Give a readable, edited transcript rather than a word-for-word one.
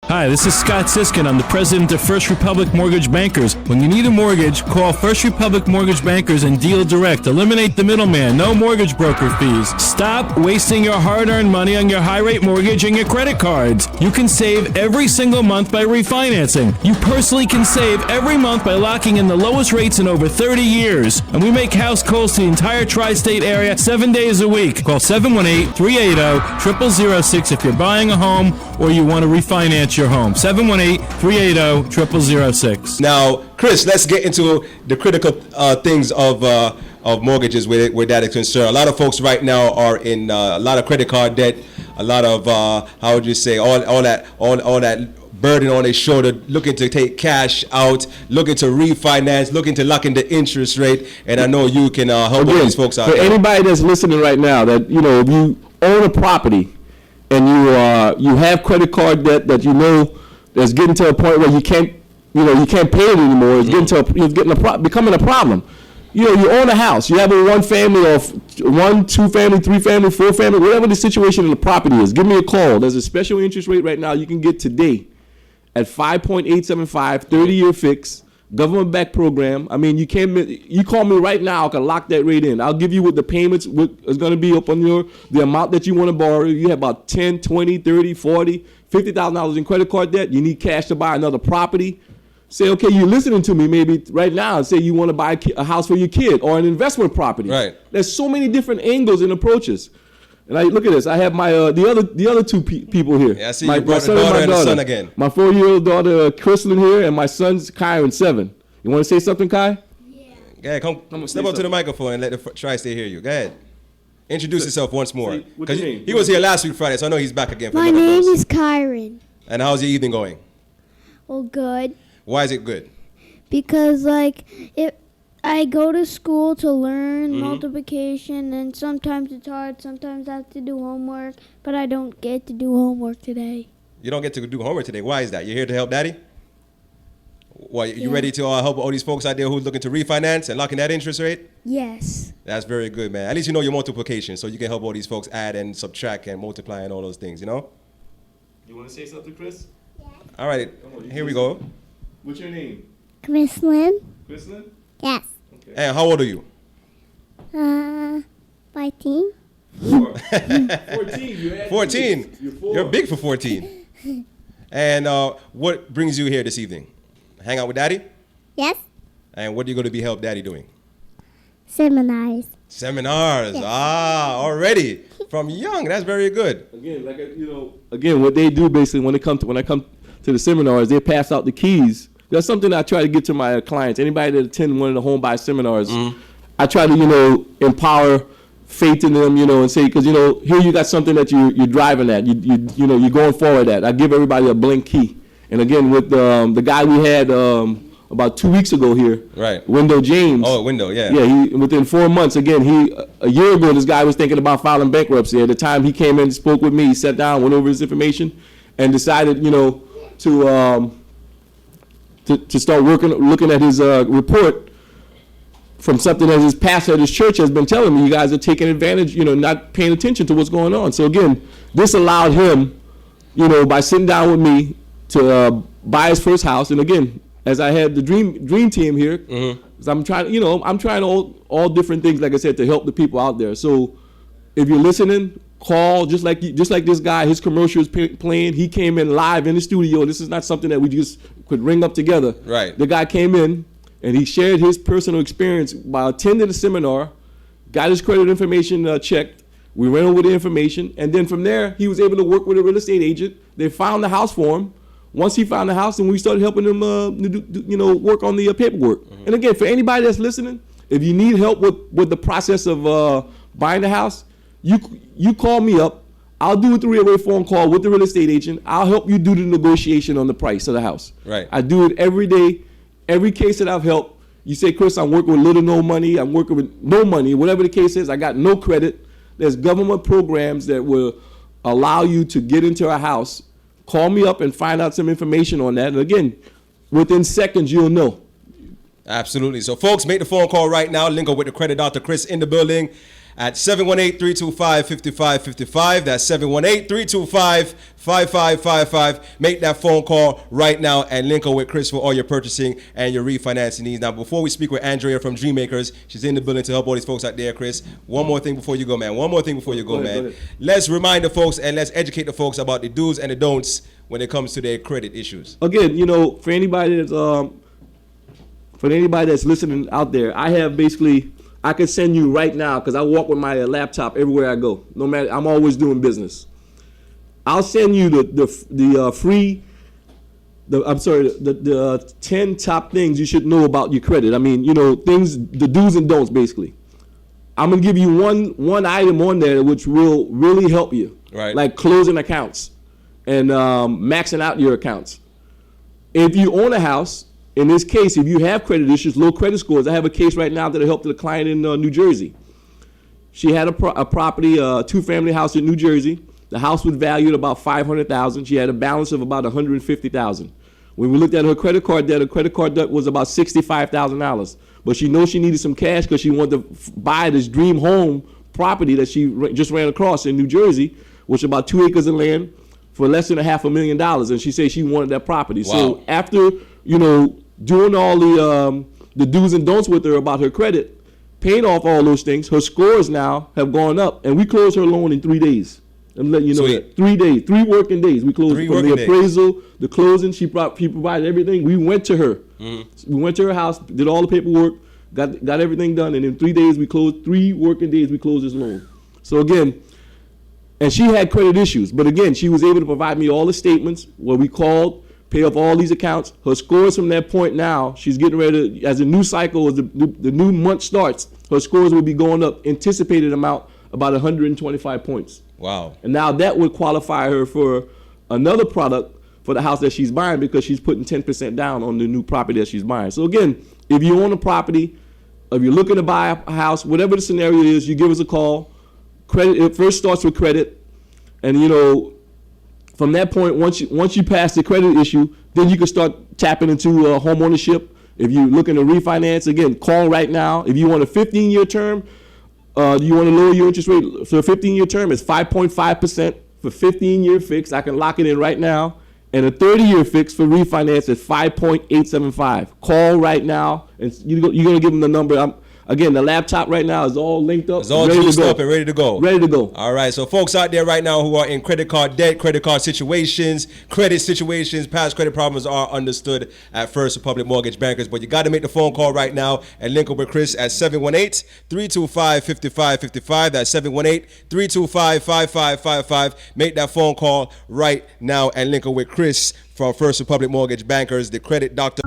Hi, this is Scott Siskin. I'm the president of First Republic Mortgage Bankers. When you need a mortgage, call First Republic Mortgage Bankers and deal direct. Eliminate the middleman. No mortgage broker fees. Stop wasting your hard-earned money on your high-rate mortgage and your credit cards. You can save every single month by refinancing. You personally can save every month by locking in the lowest rates in over 30 years. And we make house calls to the entire tri-state area 7 days a week. Call 718-380-0006 if you're buying a home or you want to refinance your home. 718-380-0006. Now, Chris, let's get into the critical things of mortgages where that is concerned. A lot of folks right now are in a lot of credit card debt, a lot of how would you say all that burden on their shoulder, looking to take cash out, looking to refinance, looking to lock in the interest rate. And I know you can help all these folks out. For anybody that's listening right now, that if you own a property and you have credit card debt that that's getting to a point where you can't pay it anymore. It's becoming a problem. You own a house. You have a one family or one, two family, three family, four family, whatever the situation in the property is. Give me a call. There's a special interest rate right now you can get today at 5.875, 30-year fix, government-backed program. I mean, you call me right now, I can lock that rate in. I'll give you what the payments is going to be up on the amount that you want to borrow. You have about 10, 20, 30, 40, $50,000 in credit card debt. You need cash to buy another property. Say, okay, you're listening to me maybe right now and say you want to buy a house for your kid or an investment property. Right. There's so many different angles and approaches. And look at this. I have my the other two people here. Yeah, I see you brought the daughter and the son again. My 4-year-old daughter, Kristen, here, and my son's Kyron, 7. You want to say something, Kai? Yeah. Go ahead, come step up to the microphone and let the tri-state hear you. Go ahead. Introduce yourself once more. Because he was here last week Friday, so I know he's back again. My name is Kyron. And how's your evening going? Well, good. Why is it good? Because I go to school to learn multiplication, and sometimes it's hard. Sometimes I have to do homework, but I don't get to do homework today. You don't get to do homework today. Why is that? You're here to help Daddy? Well, you ready to help all these folks out there who's looking to refinance and lock in that interest rate? Yes. That's very good, man. At least you know your multiplication, so you can help all these folks add and subtract and multiply and all those things, You want to say something, Chris? Yeah. All right, here we go. What's your name? Chrislyn? Chrislyn? Yes. Okay. And how old are you? 14. 4. 14. 14. You're 4. You're big for 14. And what brings you here this evening? Hang out with Daddy? Yes. And what are you going to be help Daddy doing? Seminars. Seminars. Yes. Already from young. That's very good. Again, what they do basically when I come to the seminars, they pass out the keys. That's something I try to get to my clients. Anybody that attend one of the home buy seminars, I try to empower faith in them, and say, because here you got something that you're driving at, you're going forward at. I give everybody a blank key. And again, with the guy we had about 2 weeks ago here, right? Wendell James. Oh, Wendell, yeah. Yeah, he within 4 months. Again, a year ago, this guy was thinking about filing bankruptcy. At the time he came in and spoke with me, he sat down, went over his information, and decided, to start looking at his report from something that his pastor at his church has been telling me. You guys are taking advantage, not paying attention to what's going on. So again, this allowed him, by sitting down with me to buy his first house. And again, as I had the dream team here, because I'm trying all different things, like I said, to help the people out there. So if you're listening, call, just like this guy, his commercial is playing. He came in live in the studio. This is not something that we just could ring up together. Right. The guy came in and he shared his personal experience by attending the seminar, got his credit information checked. We ran over the information, and then from there, he was able to work with a real estate agent. They found the house for him. Once he found the house, and we started helping him, work on the paperwork. And again, for anybody that's listening, if you need help with the process of buying the house, you call me up. I'll do a 3-way phone call with the real estate agent. I'll help you do the negotiation on the price of the house. Right. I do it every day. Every case that I've helped, you say, Chris, I'm working with little no money. I'm working with no money. Whatever the case is, I got no credit. There's government programs that will allow you to get into a house. Call me up and find out some information on that. And again, within seconds, you'll know. Absolutely. So, folks, make the phone call right now. Link up with the credit Dr. Chris in the building. at 718-325-5555. That's 718-325-5555. Make that phone call right now and link up with Chris for all your purchasing and your refinancing needs. Now, before we speak with Andrea from Dreammakers, she's in the building to help all these folks out there, Chris. One more thing before you go, man. Go ahead. Let's remind the folks and let's educate the folks about the do's and the don'ts when it comes to their credit issues. Again, for anybody that's listening out there, I can send you right now, because I walk with my laptop everywhere I go. No matter, I'm always doing business. I'll send you the 10 top things you should know about your credit. I mean, the do's and don'ts, basically. I'm gonna give you one item on there which will really help you, right? Like closing accounts and maxing out your accounts. If you own a house, in this case, if you have credit issues, low credit scores, I have a case right now that I helped a client in New Jersey. She had a property, a two-family house in New Jersey. The house was valued about $500,000. She had a balance of about $150,000. When we looked at her credit card debt was about $65,000. But she knows she needed some cash because she wanted to buy this dream home property that she just ran across in New Jersey, which is about 2 acres of land for less than $500,000. And she said she wanted that property. Wow. So after, doing all the do's and don'ts with her about her credit, paying off all those things, her scores now have gone up. And we closed her loan in 3 days. I'm letting you know Sweet. that. 3 days, 3 working days. We closed from the appraisal, the closing. She provided everything. We went to her. Mm-hmm. We went to her house, did all the paperwork, got everything done, and in 3 days we closed. 3 working days we closed this loan. So again, and she had credit issues, but again, she was able to provide me all the statements where we called, pay off all these accounts. Her scores from that point now, she's getting ready to, as a new cycle, as the new month starts, her scores will be going up, anticipated amount, about 125 points. Wow. And now that would qualify her for another product for the house that she's buying because she's putting 10% down on the new property that she's buying. So again, if you own a property, if you're looking to buy a house, whatever the scenario is, you give us a call. Credit, it first starts with credit. And from that point, once you pass the credit issue, then you can start tapping into home ownership. If you're looking to refinance, again, call right now. If you want a 15-year term, do you want to lower your interest rate? So a 15-year term is 5.5% for 15-year fix. I can lock it in right now. And a 30-year fix for refinance is 5.875. Call right now, and you're going to give them the number. Again, the laptop right now is all linked up. It's all juiced up and ready to go. Ready to go. All right. So folks out there right now who are in credit card debt, credit card situations, past credit problems are understood at First Republic Mortgage Bankers. But you got to make the phone call right now and link up with Chris at 718-325-5555. That's 718-325-5555. Make that phone call right now and link up with Chris from First Republic Mortgage Bankers, the credit doctor.